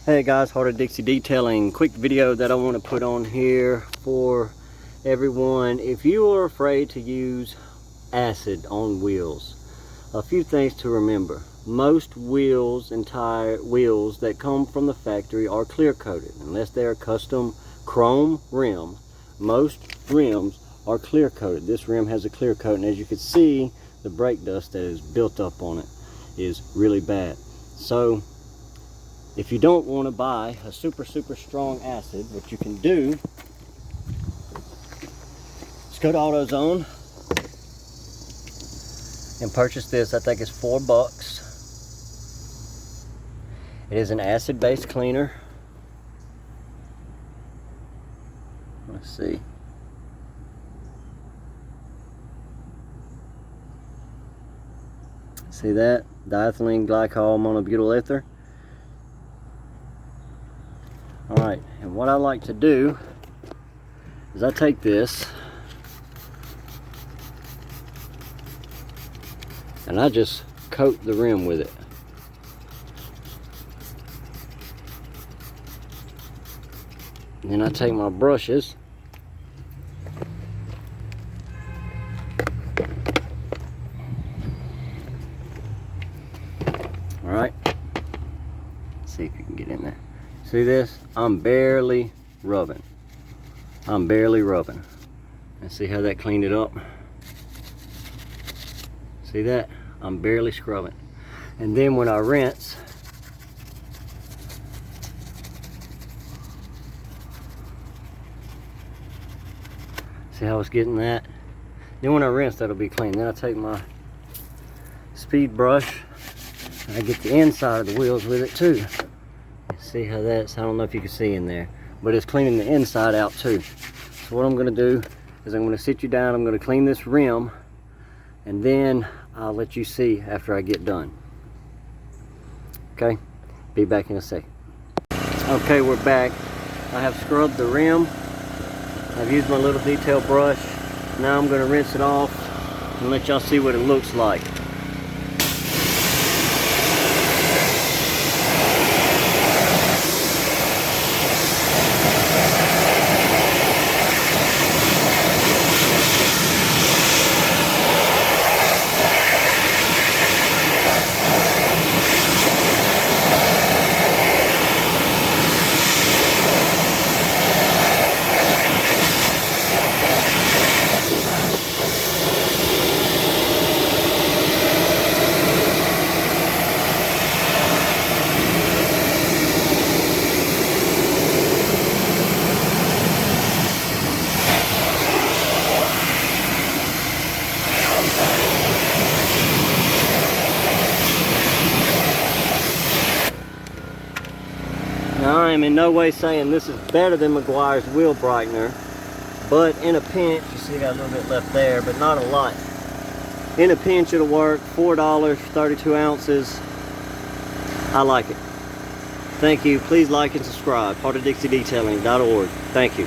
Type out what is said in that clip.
Hey guys, Heart of Dixie Detailing. Quick video that I want to put on here for everyone. If you are afraid to use acid on wheels, a few things to remember. Most wheels and tire wheels that come from the factory are clear coated, unless they are custom chrome rim. Most rims are clear coated. This rim has a clear coat, and as you can see, the brake dust that is built up on it is really bad. So if you don't want to buy a super strong acid, what you can do is go to AUTOZONE and purchase this. I think it's $4. It is an acid-based cleaner. Let's see. See that? Diethylene glycol monobutyl ether. Alright, and what I like to do is I take this and I just coat the rim with it. And then I take my brushes alright, see if you can get in there. See this? I'm barely rubbing. I'm barely rubbing. And see how that cleaned it up? See that? I'm barely scrubbing. And then when I rinse, see how it's getting that? Then when I rinse, that'll be clean. Then I take my speed brush and I get the inside of the wheels with it too. See how that's, I don't know if you can see in there, but it's cleaning the inside out too. So what I'm going to do is I'm going to sit you down, I'm going to clean this rim, and then I'll let you see after I get done. Okay, be back in a second. Okay, we're back. I have scrubbed the rim. I've used my little detail brush. Now I'm going to rinse it off and let y'all see what it looks like. Now, I am in no way saying this is better than Meguiar's wheel brightener, but in a pinch, you see I got a little bit left there, but not a lot. In a pinch it'll work. $4, 32 ounces. I like it. Thank you. Please like and subscribe. HeartofDixieDetailing.org. Thank you.